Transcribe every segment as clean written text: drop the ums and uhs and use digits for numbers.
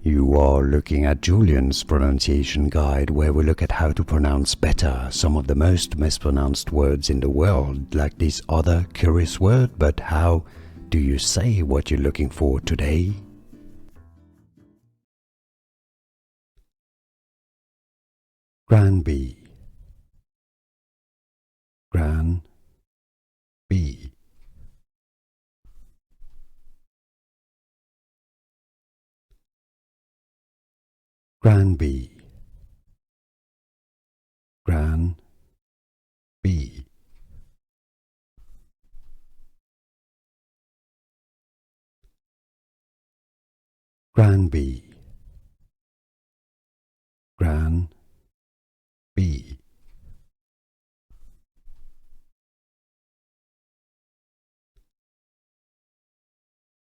You are looking at Julian's pronunciation guide, where we look at how to pronounce better some of the most mispronounced words in the world, like this other curious word. But how do you say what you're looking for today? Granby. Granby. Granby. Granby. Granby. Granby.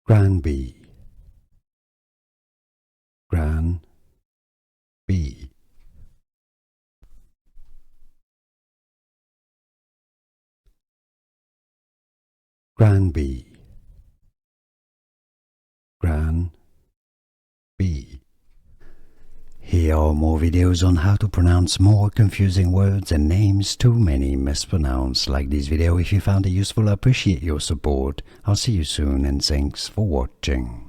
Granby. Granby. Granby. Granby. Here are more videos on how to pronounce more confusing words and names too many mispronounced. Like this video if you found it useful. I appreciate your support. I'll see you soon and thanks for watching.